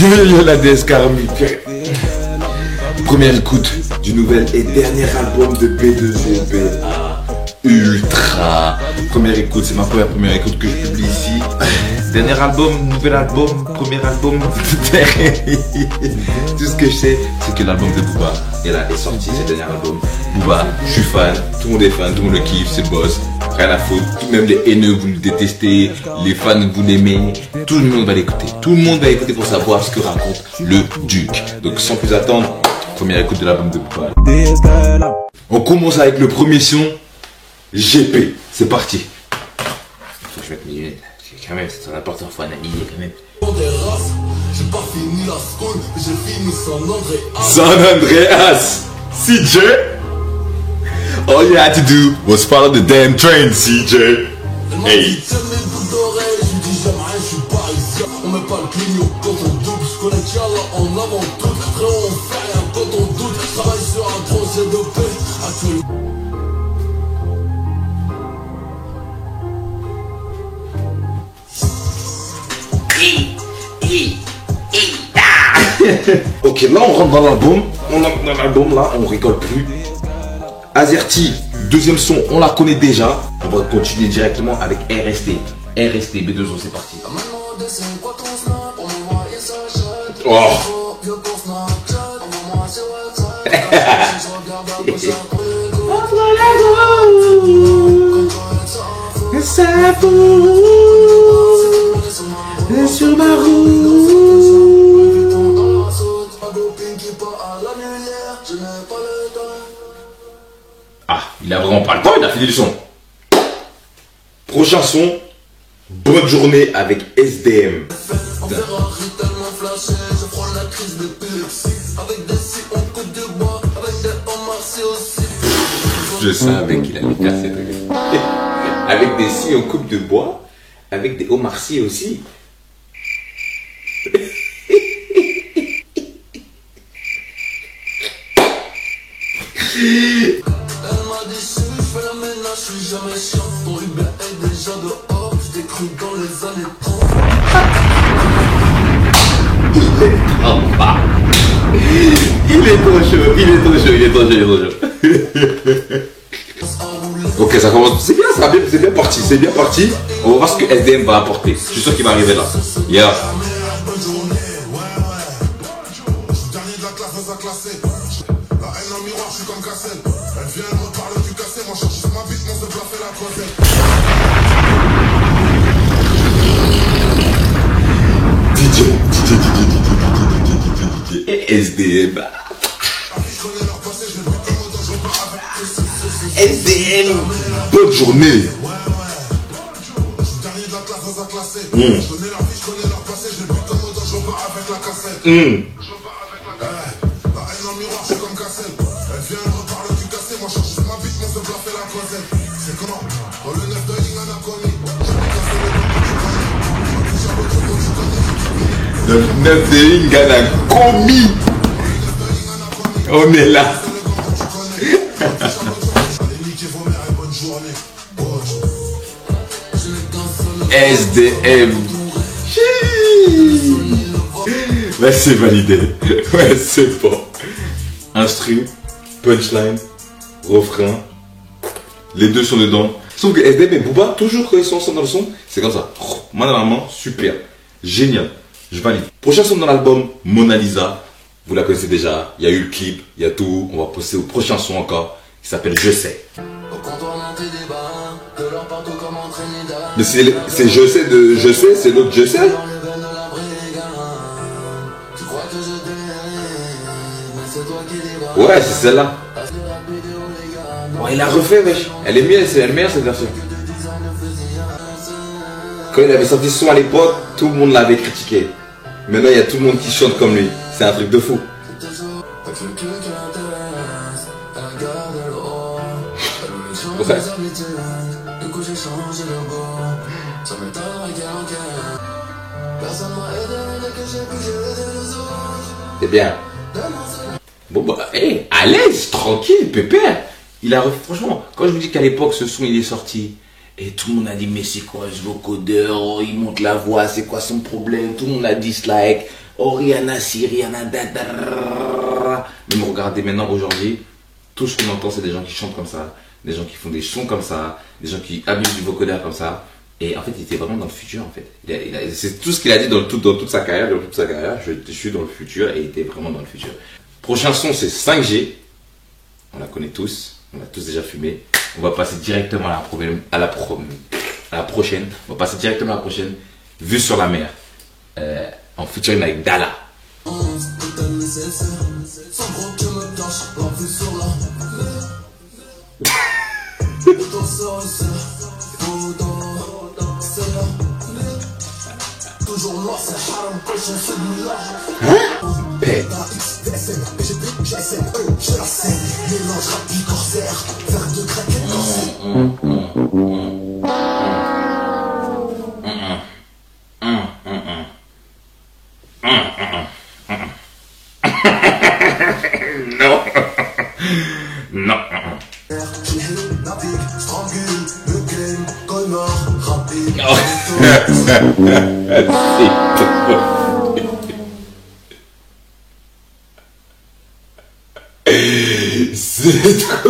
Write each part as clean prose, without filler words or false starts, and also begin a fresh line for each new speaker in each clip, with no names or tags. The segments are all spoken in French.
Yo la DS Karmi. Première écoute du nouvel et dernier album de B2OB. Ultra. Première écoute, c'est ma première écoute que je publie ici. Dernier album, nouvel album, premier album. Tout ce que je sais, c'est que l'album de Booba est sorti, c'est le dernier album. Booba, je suis fan, tout le monde est fan, tout le monde le kiffe, c'est le boss. Rien à foutre, même les haineux vous le détestez, les fans vous l'aimez, tout le monde va l'écouter. Tout le monde va écouter pour savoir ce que raconte le Duc. Donc sans plus attendre, première écoute de l'album de Booba. On commence avec le premier son, GP. C'est parti. Faut que je mette mes lunettes. Quand même, c'est important, faut analyser quand même.
J'ai pas fini la school, mais j'ai fini San Andreas.
San Andreas, CJ. All you had to do was follow the damn train, CJ. Hey.
On met pas le clignot quand on double, je connais Tiala en avant tout. Frérot, on fait rien quand on doute. Travaille sur un projet de paix.
Ok, là on rentre dans l'album. On entre dans l'album, là, on rigole plus. Azerty, deuxième son, on la connaît déjà. On va continuer directement avec RST. RST, B2O, c'est parti. Oh. Sur ma Ah, il a vraiment pas le temps, il a fini le son. Prochain son, bonne journée avec SDM. Je savais qu'il allait casser le gars. Avec des scies en coupe de bois, avec des Omar Sy aussi. Il est trop chaud, il est trop chaud, il est trop chaud, il est trop chaud. Ok, ça commence, c'est bien, c'est bien parti, c'est bien parti. On va voir ce que SDM va apporter. Je suis sûr qu'il va arriver là. Yeah. SDM. SDM. Bonne journée. Le 9 de Ingan a commis. On est là. SDM. Ouais, c'est validé. Ouais, c'est bon. Instru, punchline, refrain. Les deux sont dedans. Sauf que SDM et Booba, toujours quand ils sont ensemble dans le son, c'est comme ça. Main dans la main, super. Génial. Je valide. Prochain son dans l'album, Mona Lisa. Vous la connaissez déjà. Il y a eu le clip, il y a tout. On va passer au prochain son encore, qui s'appelle Je sais. Mais c'est Je sais de Je sais, c'est l'autre Je sais. Ouais, c'est celle-là. Ouais, il a refait, wesh. Elle est mieux, c'est la meilleure cette version. Quand il avait sorti ce son à l'époque, tout le monde l'avait critiqué. Maintenant, il y a tout le monde qui chante comme lui. C'est un truc de fou. Ouais. C'est bien. Bon bah, hey, à l'aise, tranquille, pépère. Il a, franchement, quand je vous dis qu'à l'époque, ce son, il est sorti, et tout le monde a dit, mais c'est quoi ce vocodeur? Oh, il monte la voix, c'est quoi son problème? Tout le monde a dislike. Oriana, Siriana, dadara. Même regardez maintenant aujourd'hui, tout ce qu'on entend c'est des gens qui chantent comme ça, des gens qui font des sons comme ça, des gens qui abusent du vocodeur comme ça. Et en fait, il était vraiment dans le futur en fait. C'est tout ce qu'il a dit dans toute sa carrière, je suis dans le futur et il était vraiment dans le futur. Prochain son c'est 5G. On la connaît tous, on l'a tous déjà fumé. On va passer directement à la prochaine. On va passer directement à la prochaine. Vue sur la mer. En featuring avec Dala. Paix. Non. Non. C'est trop.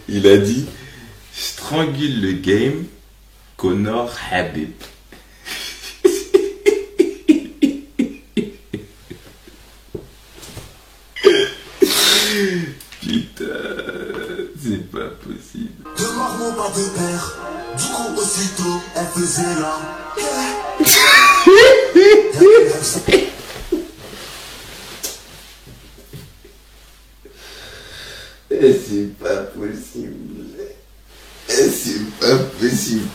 Il a dit strangule le game, Conor Habib. Putain, c'est pas possible.
Deux marmots, pas de père. Du coup, aussitôt, elle faisait la.
C'est pas possible. C'est pas possible.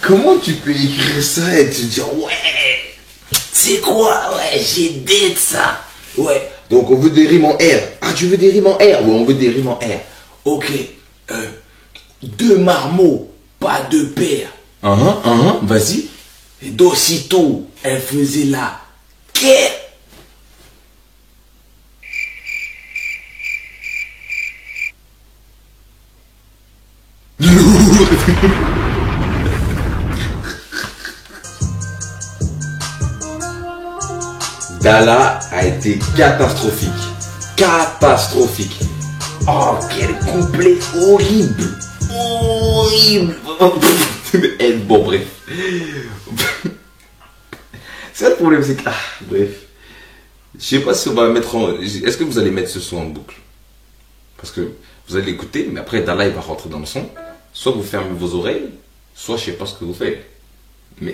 Comment tu peux écrire ça et te dire ouais, c'est quoi, ouais, j'ai dit ça. Ouais. Donc on veut des rimes en R. Ah, tu veux des rimes en R? Ouais, on veut des rimes en R. Ok. Deux marmots, pas de père. Vas-y. Et d'aussitôt, elle faisait la guerre. Dala a été catastrophique. Catastrophique. Oh, quel couplet horrible. Horrible. Bon, bref. C'est le problème, c'est que... Ah, bref. Je sais pas si on va mettre en... Est-ce que vous allez mettre ce son en boucle? Parce que vous allez l'écouter, mais après Dala il va rentrer dans le son. Soit vous fermez vos oreilles, soit je sais pas ce que vous faites. Mais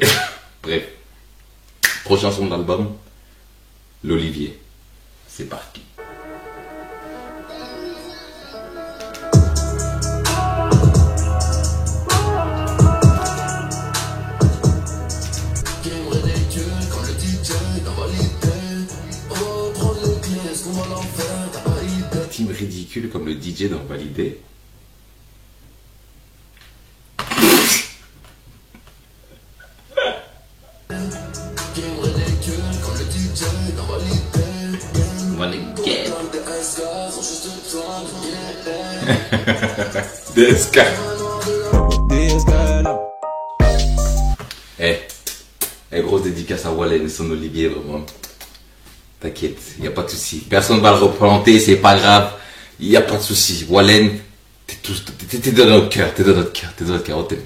bref. Prochain son d'album, l'Olivier. C'est parti. Team ridicule comme le DJ dans Validé. DSK. Grosse dédicace à Wallen et son Olivier, vraiment. T'inquiète, il n'y a pas de souci. Personne ne va le représenter, c'est pas grave. Il n'y a pas de souci. Wallen, t'es dans notre cœur, t'es dans notre cœur, t'es dans notre cœur, on t'aime.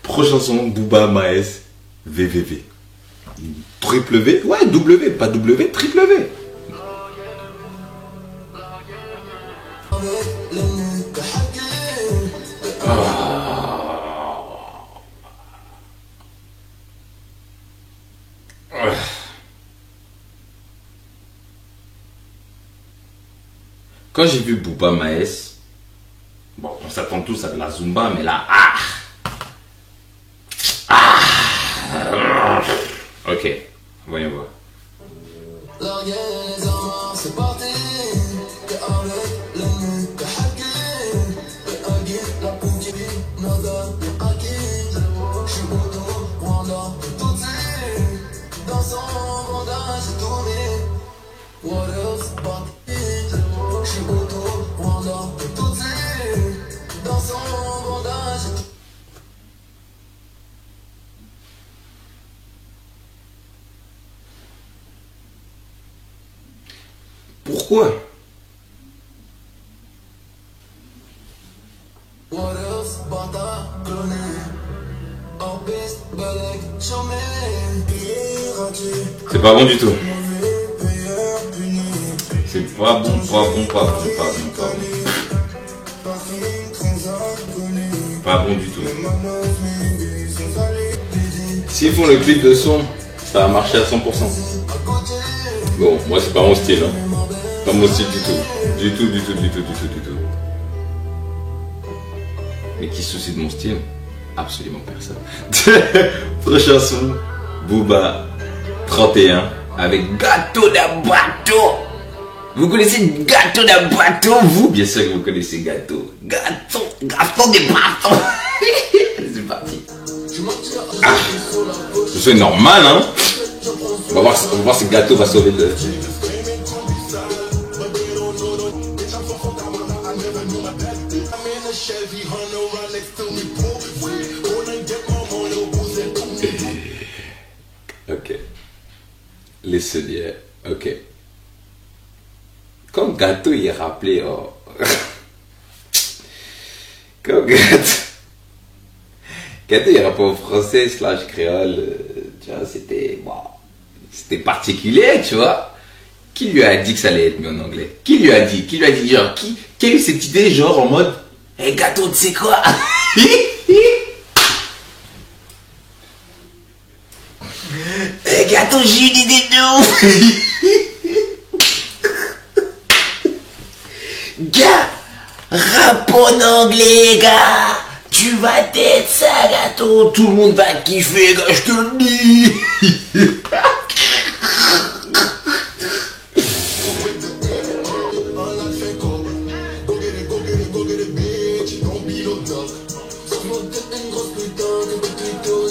Prochaine chanson, Booba Maes, VVV. Triple V? Ouais, W, pas W, triple V. Quand j'ai vu Booba Maes, bon, on s'attend tous à de la Zumba, mais là, ok, voyons voir. Pourquoi? C'est pas bon du tout. C'est pas bon, pas bon, pas bon, pas bon, pas bon. Pas bon du tout. S'ils font le clip de son, ça va marcher à 100%. Bon, moi c'est pas mon style, hein. Pas mon style du tout. Du tout. Mais qui se soucie de mon style? Absolument personne. Prochaine chanson, Booba 31 avec Gâteau d'un bateau. Vous connaissez Gâteau d'un bateau, vous? Bien sûr que vous connaissez Gâteau. Gâteau des bateaux. C'est parti. Ah, c'est normal, hein? On va voir si Gâteau va sauver le... Ok. Laissez dire. Ok. Quand Gâteau il est rappelé, oh. Quand Gâteau il est rappelé en français / créole, tu vois, c'était bon, c'était particulier, tu vois. Qui lui a dit que ça allait être mis en anglais? Qui lui a dit genre, qui a eu cette idée genre en mode, hey, Gâteau, tu sais quoi? Hey, Gâteau, j'ai une idée de ouf. Gars, rap en anglais, gars. Tu vas t'être ça, Gâteau. Tout le monde va kiffer, gars, je te le dis.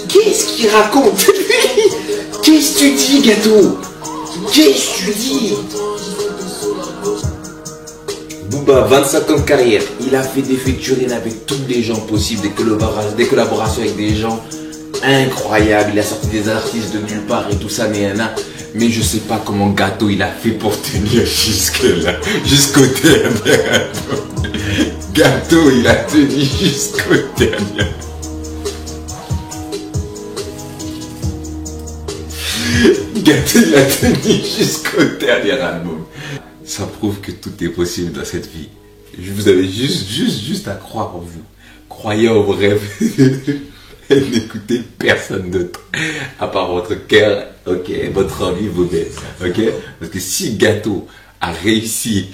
Qu'est-ce qu'il raconte? Qu'est-ce que tu dis, Gâteau? Qu'est-ce que tu dis? Booba, 25 ans de carrière, il a fait des featuring avec tous les gens possibles, des collaborations avec des gens incroyables, il a sorti des artistes de nulle part et tout ça, mais je sais pas comment Gâteau il a fait pour tenir jusque là, jusqu'au dernier. Gâteau il a tenu jusqu'au dernier. Gâteau il a tenu jusqu'au dernier album. Ça prouve que tout est possible dans cette vie. Vous avez juste à croire en vous. Croyez en vos rêves. Et n'écoutez personne d'autre. À part votre cœur, ok, votre envie, vos bêtes. Ok? Parce que si Gâteau a réussi.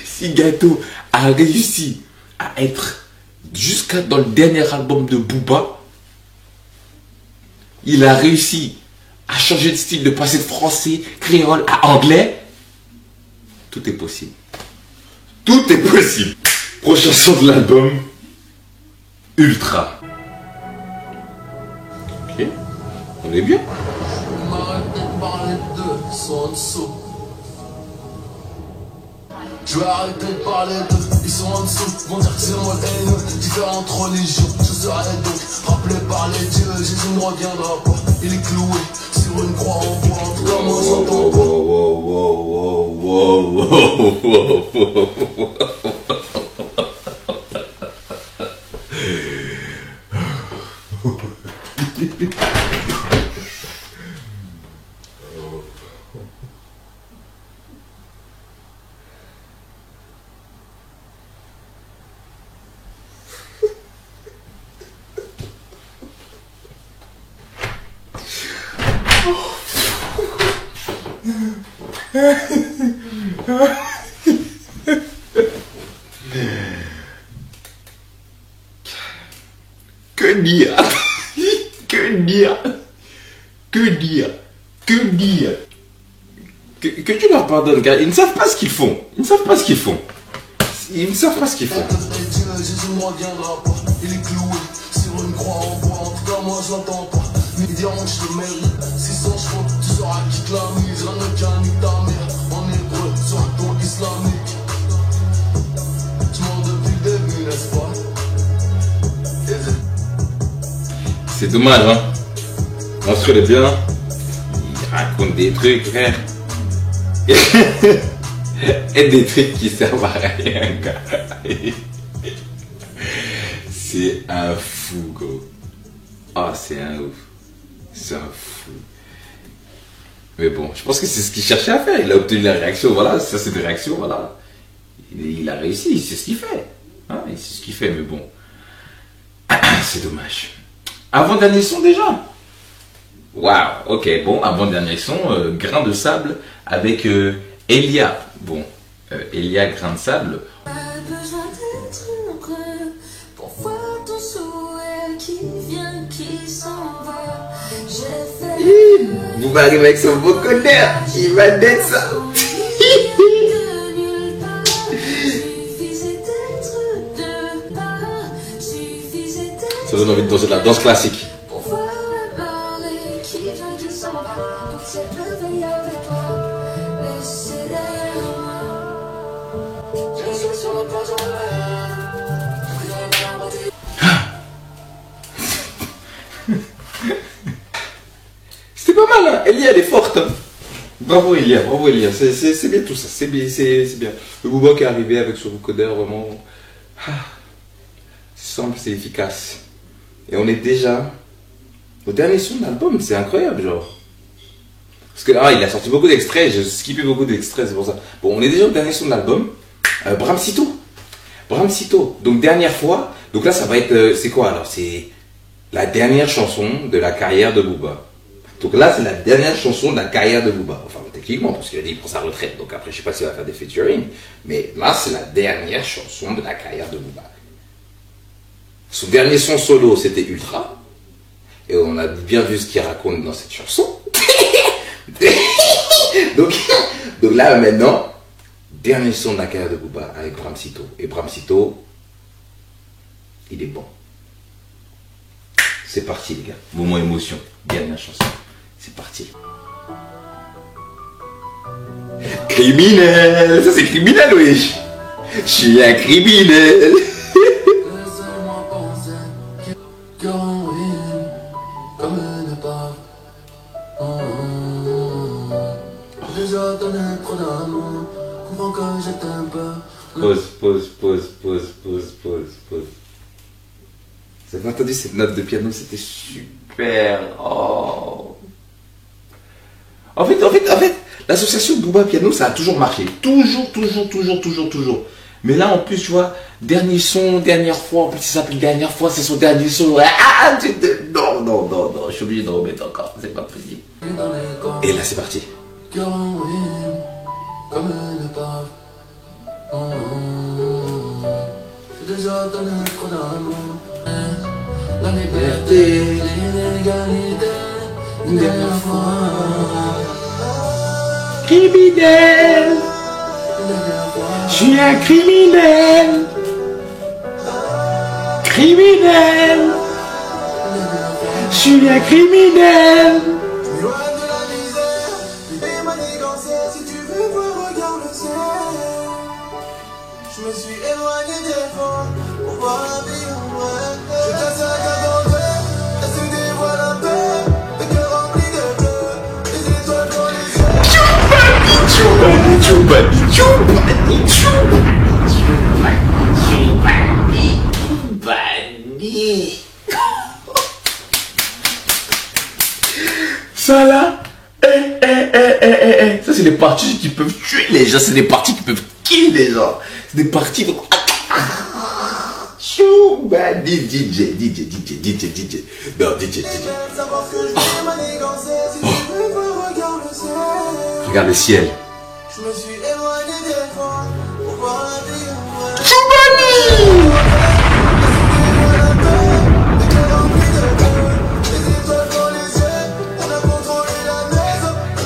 Si Gâteau a réussi à être jusqu'à dans le dernier album de Booba, il a réussi à changer de style, de passer de français, créole à anglais. Tout est possible. Tout est possible. Prochaine chanson de l'album, Ultra. Ok, on est bien.
Je vais arrêter de parler d'eux, ils sont en dessous, vont dire que c'est moi le haineux, différentes religions, je serai donc rappelé par les dieux, Jésus ne reviendra pas, il est cloué sur une croix en bois, en tout cas moi j'entends pas.
Que dire? Que dire? Que dire? Que dire? Que tu leur pardonnes, car ils ne savent pas ce qu'ils font. Ils ne savent pas ce qu'ils font. Ils ne savent pas ce qu'ils font.
Jésus ne reviendra pas, il est cloué sur une croix en bois, en tout cas moi je l'entends pas. Ils diront que je te mérite, 600 chevaux, tu sauras qui te la mise, rien ne tient ni ta mère, en hébreu, sur un ton islamique. Tu mens depuis le début, n'est-ce pas?
C'est dommage, hein. L'instru est bien. raconte des trucs, frère. Et des trucs qui servent à rien, gars. C'est un fou, gros. Ah, c'est un ouf. C'est un fou. Mais bon, je pense que c'est ce qu'il cherchait à faire. Il a obtenu la réaction, voilà. Ça, c'est une réaction, voilà. Il a réussi, il sait ce qu'il fait. Hein, il sait ce qu'il fait, mais bon. C'est dommage. Avant-dernier son déjà. Waouh, ok, bon, avant-dernier son, Grain de sable avec Elia. Bon, Elia, Grain de sable.
Besoin d'être heureux pour voir ton sourire qui vient, qui s'en va. J'ai fait.
Vous m'arrivez avec son vocodeur, il va d'être ça. Ça donne envie de danser de la danse classique.
Pour voir la marée qui vient, qui s'en va. Pour s'élever avec toi, laisser derrière moi. Je suis sur le pont de
C'était pas mal, hein. Elia, elle est forte. Hein. Bravo Elia, bravo Elia. C'est bien tout ça, c'est bien, c'est bien. Le Booba qui est arrivé avec ce vocodeur, vraiment. C'est simple, c'est efficace. Et on est déjà au dernier son de l'album, c'est incroyable, genre. Parce que il a sorti beaucoup d'extraits, j'ai skippé beaucoup d'extraits, c'est pour ça. Bon, on est déjà au dernier son de l'album. Bramsito. Bramsito. Donc, dernière fois. Donc là, ça va être. C'est quoi alors? C'est la dernière chanson de la carrière de Booba. Donc là, c'est la dernière chanson de la carrière de Booba. Enfin, techniquement, parce qu'il a dit qu'il prend sa retraite. Donc après, je sais pas s'il va faire des featuring. Mais là, c'est la dernière chanson de la carrière de Booba. Son dernier son solo, c'était Ultra. Et on a bien vu ce qu'il raconte dans cette chanson. donc là, maintenant, dernier son de la carrière de Booba avec Bramsito. Et Bramsito, il est bon. C'est parti, les gars. Moment émotion. Dernière chanson. C'est parti. Criminel. Ça, c'est criminel, oui. Je suis un criminel.
Laisse-moi penser que ruine comme une part. Déjà donné trop d'amour, comprends que je t'aime pas.
Pause. Vous avez entendu cette note de piano, c'était super. Oh. En fait, l'association Booba Piano, ça a toujours marché. Toujours. Mais là, en plus, tu vois, dernier son, dernière fois, en plus, ça s'appelle dernière fois, c'est son dernier son. Non, je suis obligé de remettre encore, c'est pas possible. Et là, c'est parti.
Cœur en ruine comme une part. J'ai déjà donné trop d'amour. La liberté, l'inégalité, une dernière fois.
Criminel. Je suis un criminel. Je suis un criminel.
Loin de la misère, l'idée m'a dégancé. Si tu veux voir, regarde le ciel. Je me suis éloigné des fonds pour voir la vie en vrai. Je casse la carte elle se dévoile un peu. Le cœur rempli de bleu, les étoiles dans les
Ça là, ça c'est les parties qui peuvent tuer les gens, c'est des parties qui peuvent kill les gens, c'est des parties de... DJ. Non, DJ.
savoir ce que je vais manigancer. Si tu veux voir, regarde le ciel.
Regarde le ciel.
Je me suis éloigné des fonds pour voir la vie en vrai.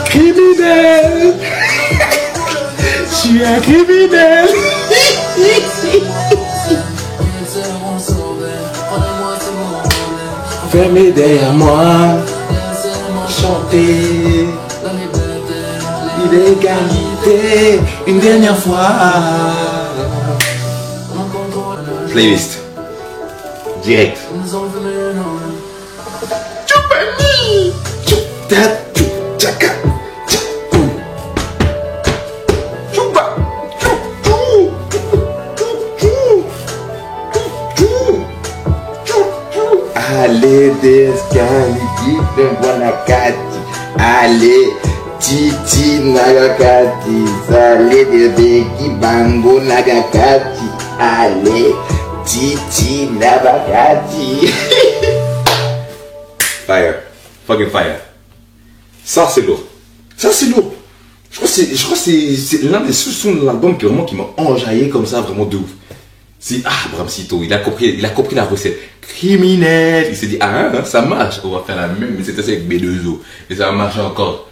Criminel. Je suis un criminel. Fermez derrière moi, chanter l'illégalité une dernière fois. Playlist direct. Chupani, chup, tap, chup, chaka. Allez, Descaniki, Bonakati. Allez, Titi Nagakati. Allez, Debeki Bango Nagakati. Allez, Titi Nagakati. Fire. Fucking fire. Ça, c'est lourd. Ça, c'est lourd. Je crois que c'est l'un des sons de l'album qui m'a enjaillé comme ça, vraiment de ouf. C'est, Bramsito, il a compris la recette. Criminel. Il s'est dit, ça marche. On va faire la même, mais c'était ça avec B2O. Et ça va marcher encore.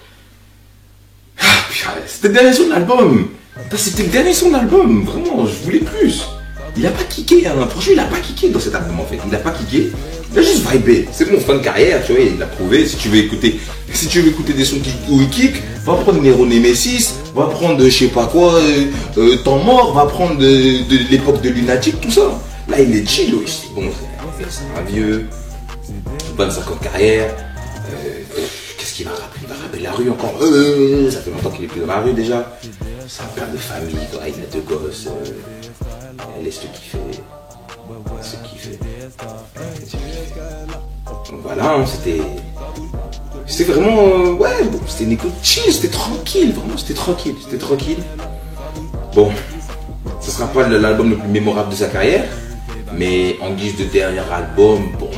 C'était le dernier son de l'album. C'était le dernier son de l'album. Vraiment, je voulais plus. Il a pas kické, hein. Franchement, il a pas kické dans cet album en fait. Il a pas kické. Il a juste vibé. C'est mon fin de carrière, tu vois, il l'a prouvé. Si tu veux écouter des sons où il kick, va prendre Nero Nemesis, va prendre je sais pas quoi, Temps Mort, va prendre de l'époque de Lunatic, tout ça. Là, il est chill, oui. Bon, c'est un vieux, 25 ans de carrière. Qu'est-ce qu'il va rappeler? Il va rappeler la rue encore. Ça fait longtemps qu'il est plus dans la rue déjà. C'est un père de famille, quoi. Il a 2 gosses. Laisse le kiffer. Donc voilà, hein, c'était vraiment, c'était une écoute chill, c'était tranquille, vraiment, c'était tranquille. Bon, ce sera pas l'album le plus mémorable de sa carrière, mais en guise de dernier album, bon,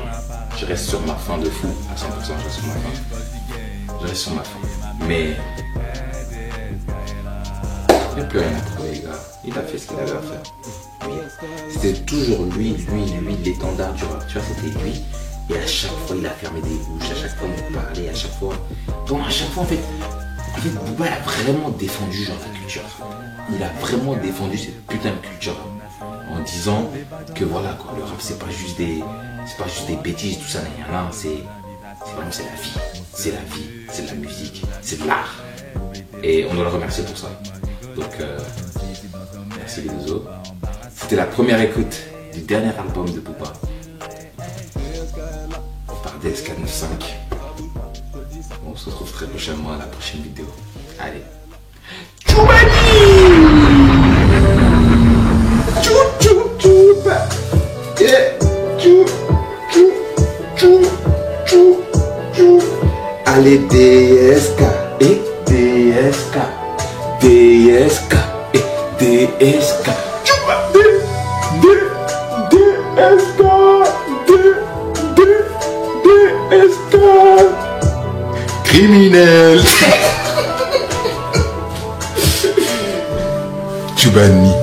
je reste sur ma fin de fou, à 100%, je reste sur ma fin. Mais il n'y a plus rien à prouver, les gars. Il a fait ce qu'il avait à faire. C'était toujours lui l'étendard du rap, tu vois, c'était lui. Et à chaque fois, il a fermé des bouches, à chaque fois, il parlait, à chaque fois. Donc, à chaque fois, en fait, Booba a vraiment défendu genre la culture. Il a vraiment défendu cette putain de culture en disant que voilà, quoi, le rap, c'est pas juste des bêtises, tout ça, c'est vraiment, c'est la vie. C'est la vie, c'est de la musique, c'est de l'art. Et on doit le remercier pour ça. Donc, merci les deux autres. C'était la première écoute du dernier album de Booba par DSK95. On se retrouve très prochainement à la prochaine vidéo. Allez. Allez, DSK et DSK. DSK et DSK. Criminel. Chubani.